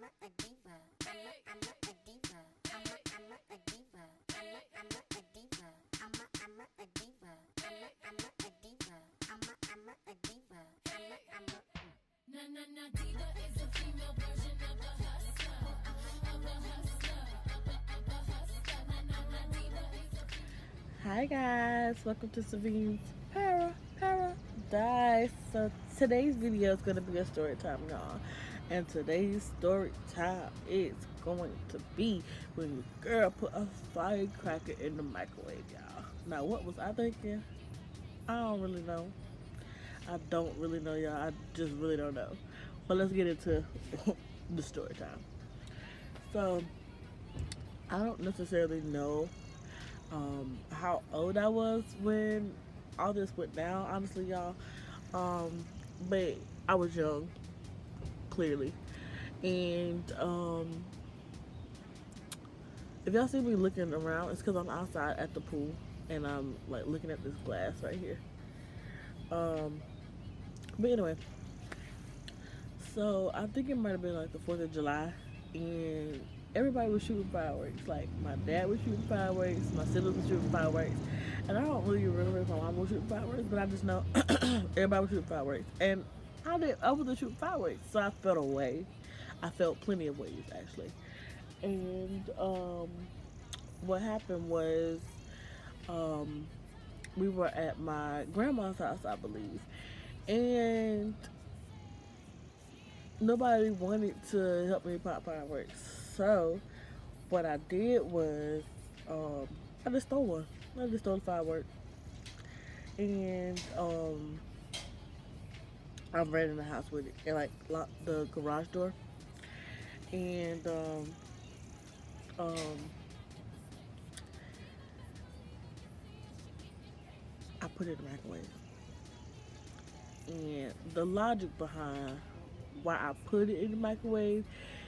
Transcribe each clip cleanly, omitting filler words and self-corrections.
Diva is a female version of the hustler, of the hustler, of the hustler. Diva is a Hi guys, welcome to Savine's Paradise. So today's video is going to be a story time, y'all. And today's story time is going to be when your girl put a firecracker in the microwave, y'all. Now, what was I thinking? I don't really know. I don't really know, y'all. I just really don't know. But let's get into the story time. So, I don't necessarily know how old I was when all this went down, honestly, y'all. But I was young, clearly. And if y'all see me looking around, it's because I'm outside at the pool and I'm like looking at this glass right here. But anyway, so I think it might have been like the 4th of July, and everybody was shooting fireworks. Like my dad was shooting fireworks, my siblings were shooting fireworks, and I don't really remember if my mom was shooting fireworks, but I just know everybody was shooting fireworks, and I wasn't shooting fireworks, so I felt away. I felt plenty of ways actually, and what happened was we were at my grandma's house, I believe, and nobody wanted to help me pop fireworks. So what I did was I just stole one. I just stole a firework, and I ran in the house with it and like locked the garage door, and I put it in the microwave. And the logic behind why I put it in the microwave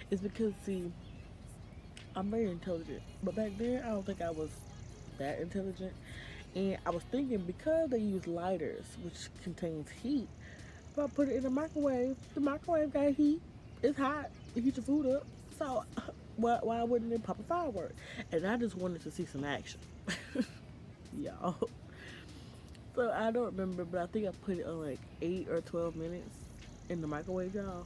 is because, see, I'm very intelligent, but back then I don't think I was that intelligent. And I was thinking, because they use lighters, which contains heat, if I put it in the microwave got heat. It's hot. It heats your food up. So why wouldn't it pop a firework? And I just wanted to see some action, y'all. So I don't remember, but I think I put it on like 8 or 12 minutes in the microwave, y'all.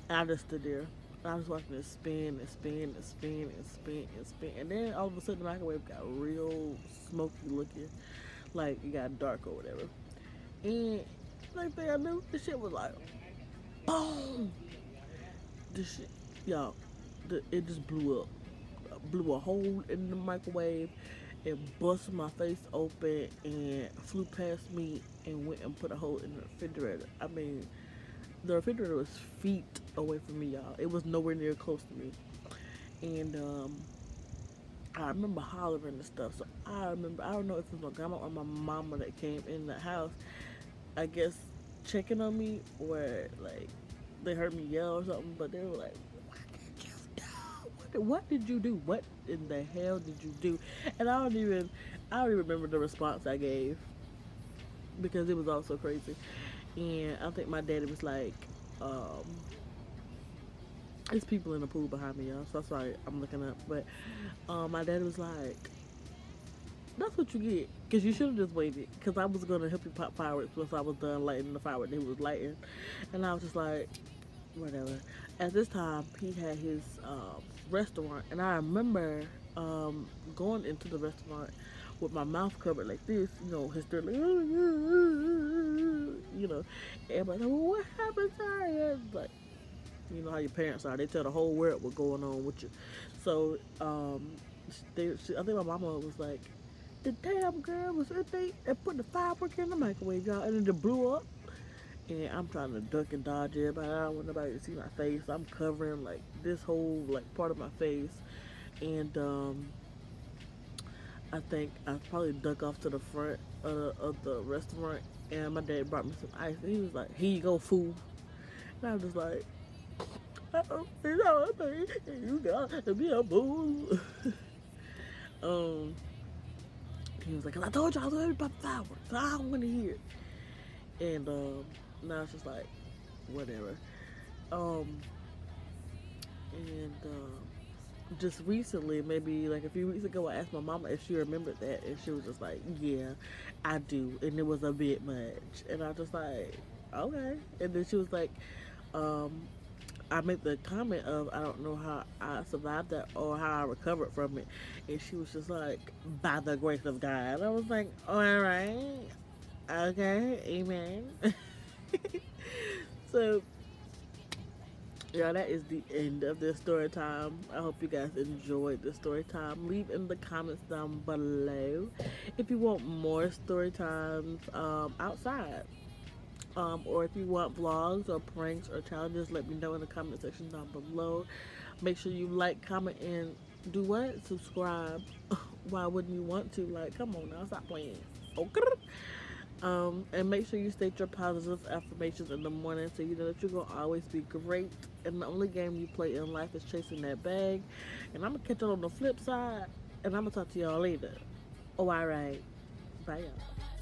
And I just stood there. I was watching it spin and spin and spin and spin and spin. And then all of a sudden the microwave got real smoky looking. Like it got dark or whatever. And next thing I knew, the shit was like, boom! This shit, y'all, it just blew up. Blew a hole in the microwave. It busted my face open and flew past me and went and put a hole in the refrigerator. I mean, the refrigerator was feet away from me, y'all. It was nowhere near close to me. And I remember hollering and stuff. So I don't know if it was my grandma or my mama that came in the house, I guess checking on me, or like they heard me yell or something, but they were like, what did you do? What in the hell did you do? And I don't even remember the response I gave, because it was all so crazy. And I think my daddy was like, there's people in the pool behind me, y'all, so sorry, I'm looking up. But my daddy was like, that's what you get, because you should have just waited, because I was going to help you pop fireworks once I was done lighting the fireworks he was lighting. And I was just like, whatever. At this time, he had his restaurant, and I remember going into the restaurant with my mouth covered like this, you know, hysterically, you know. Everybody's like, well, what happened, Taya? Like, you know how your parents are. They tell the whole world what's going on with you. So, I think my mama was like, the damn girl was in there and put the firework in the microwave, y'all, and it blew up. And I'm trying to duck and dodge everybody. I don't want nobody to see my face. I'm covering like this whole like part of my face. And I think I probably duck off to the front of the restaurant. And my dad brought me some ice. And he was like, here you go, fool. And I was just like, oh, it's all right. You got to be a fool. He was like, I told you about fireworks. I don't want to hear it. And now it's just like, whatever. And just recently, maybe like a few weeks ago, I asked my mama if she remembered that, and she was just like, "Yeah, I do," and it was a bit much. And I was just like, "Okay." And then she was like, um, I made the comment of I don't know how I survived that or how I recovered from it, and she was just like, "By the grace of God." I was like, "All right, okay, amen." So yeah, that is the end of this story time. I hope you guys enjoyed the story time. Leave in the comments down below if you want more story times outside. Or if you want vlogs or pranks or challenges, let me know in the comment section down below. Make sure you like, comment, and do what? Subscribe. Why wouldn't you want to? Like, come on now, stop playing. Okay. And make sure you state your positive affirmations in the morning so you know that you're going to always be great. And the only game you play in life is chasing that bag. And I'm going to catch you on the flip side. And I'm going to talk to y'all later. Oh, all right. Bye, y'all.